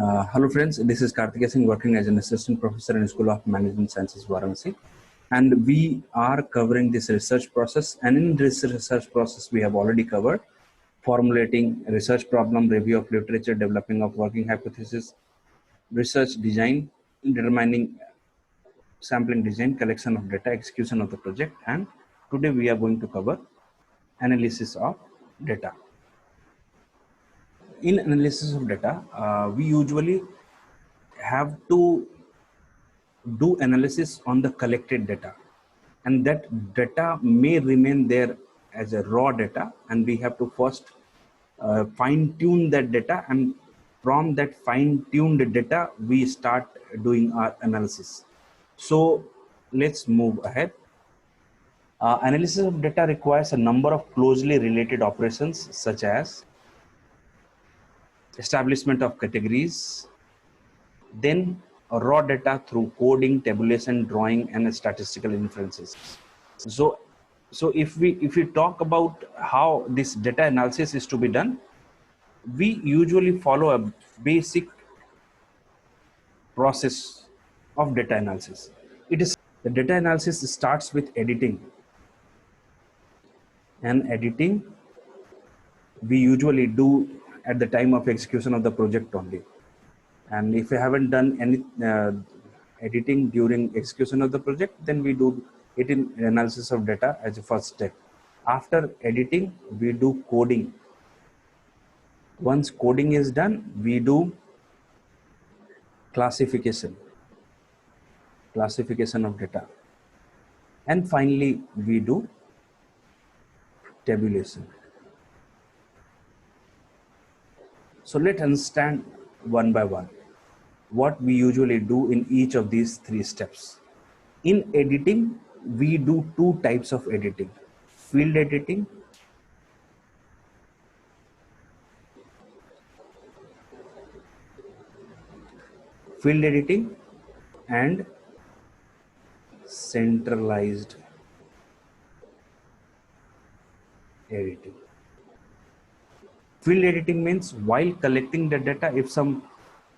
Hello friends, this is Karthikeya Singh working as an assistant professor in School of Management Sciences, Varanasi. And we are covering this research process, and in this research process we have already covered formulating research problem, review of literature, developing of working hypothesis, research design, determining sampling design, collection of data, execution of the project, and today we are going to cover analysis of data. In analysis of data, we usually have to do analysis on the collected data, and that data may remain there as a raw data, and we have to first fine tune that data, and from that fine tuned data we start doing our analysis. So let's move ahead. Analysis of data requires a number of closely related operations such as establishment of categories, then raw data through coding, tabulation, drawing, and statistical inferences. So if we talk about how this data analysis is to be done, we usually follow a basic process of data analysis. It is the data analysis starts with editing, and editing we usually do at the time of execution of the project only. And if we haven't done any editing during execution of the project, then we do it in analysis of data as a first step. After editing, we do coding. Once coding is done, we do classification of data. And finally, we do tabulation. So let's understand one by one what we usually do in each of these three steps. In editing, we do two types of editing: field editing and centralized editing. Field editing means while collecting the data, if some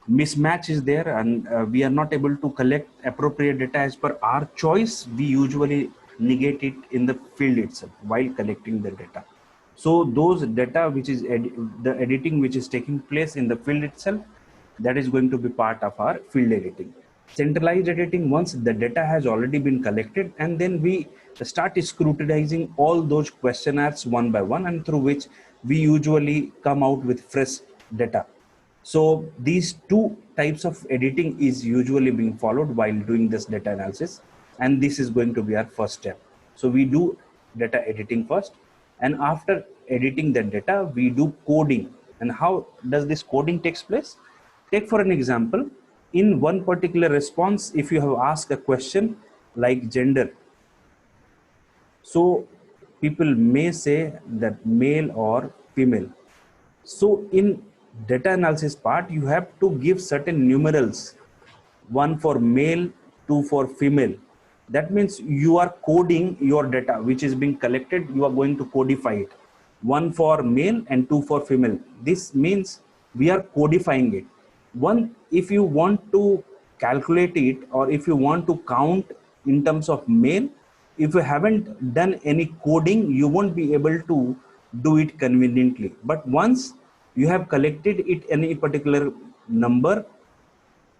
mismatch is there and we are not able to collect appropriate data as per our choice, we usually negate it in the field itself while collecting the data. So those data which is the editing which is taking place in the field itself, that is going to be part of our field editing. Centralized editing, once the data has already been collected, and then we start scrutinizing all those questionnaires one by one, and through which we usually come out with fresh data. So these two types of editing is usually being followed while doing this data analysis, and this is going to be our first step. So we do data editing first, and after editing the data, we do coding. And how does this coding takes place? Take for an example, in one particular response, if you have asked a question like gender, so people may say that male or female. So in data analysis part, you have to give certain numerals, one for male, two for female. That means you are coding your data which is being collected, you are going to codify it. One for male and two for female. This means we are codifying it. One, if you want to calculate it, or if you want to count in terms of male, if you haven't done any coding, you won't be able to do it conveniently. But once you have collected it any particular number,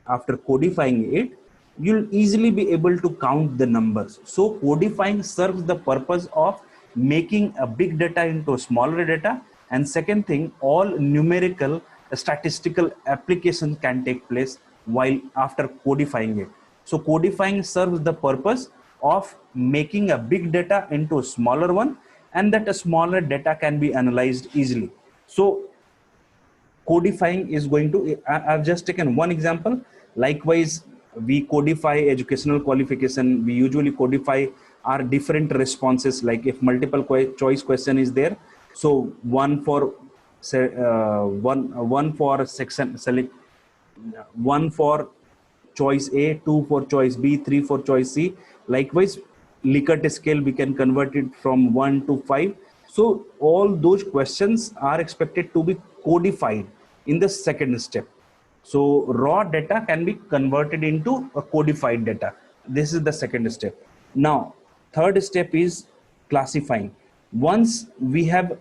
after codifying it, you'll easily be able to count the numbers. So codifying serves the purpose of making a big data into smaller data. And second thing, all numerical statistical application can take place while after codifying it. So codifying serves the purpose of making a big data into a smaller one, and that a smaller data can be analyzed easily. So codifying is going to, I've just taken one example. Likewise, we codify educational qualification. We usually codify our different responses, like if multiple choice question is there, so one for one for section select, one for choice A, two for choice B, three for choice C. Likewise, Likert scale, we can convert it from 1 to 5. So all those questions are expected to be codified in the second step. So raw data can be converted into a codified data. This is the second step. Now, third step is classifying. Once we have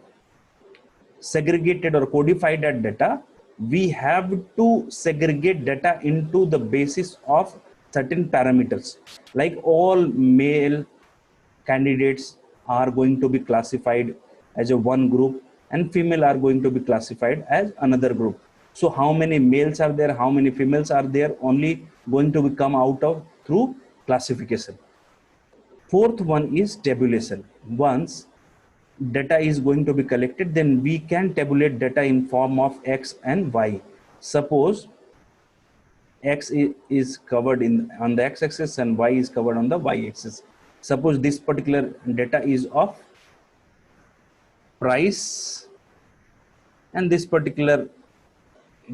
segregated or codified that data, we have to segregate data into the basis of certain parameters. Like all male candidates are going to be classified as a one group, and female are going to be classified as another group. So how many males are there, how many females are there, only going to come out of through classification. Fourth one is tabulation. Once data is going to be collected, then we can tabulate data in form of X and Y. Suppose X is covered on the X axis and Y is covered on the Y axis. Suppose this particular data is of price and this particular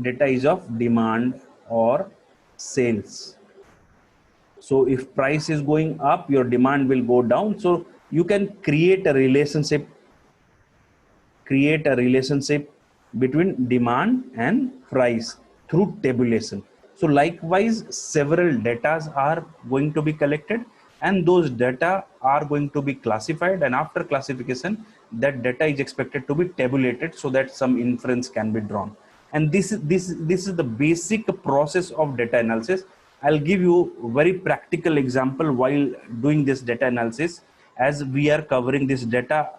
data is of demand or sales. So if price is going up, your demand will go down. So you can create a relationship between demand and price through tabulation. So likewise, several data are going to be collected, and those data are going to be classified, and after classification, that data is expected to be tabulated so that some inference can be drawn. And this is the basic process of data analysis. I'll give you a very practical example while doing this data analysis, as we are covering this data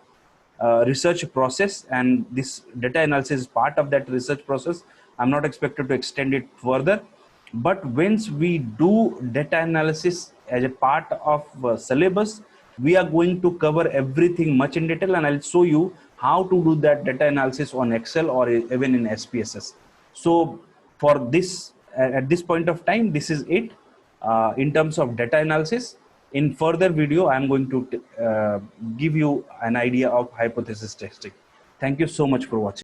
research process, and this data analysis is part of that research process. I'm not expected to extend it further, but once we do data analysis as a part of syllabus, we are going to cover everything much in detail, and I'll show you how to do that data analysis on Excel or even in SPSS. So for this, at this point of time, this is it in terms of data analysis. In further video, I'm going to give you an idea of hypothesis testing. Thank you so much for watching.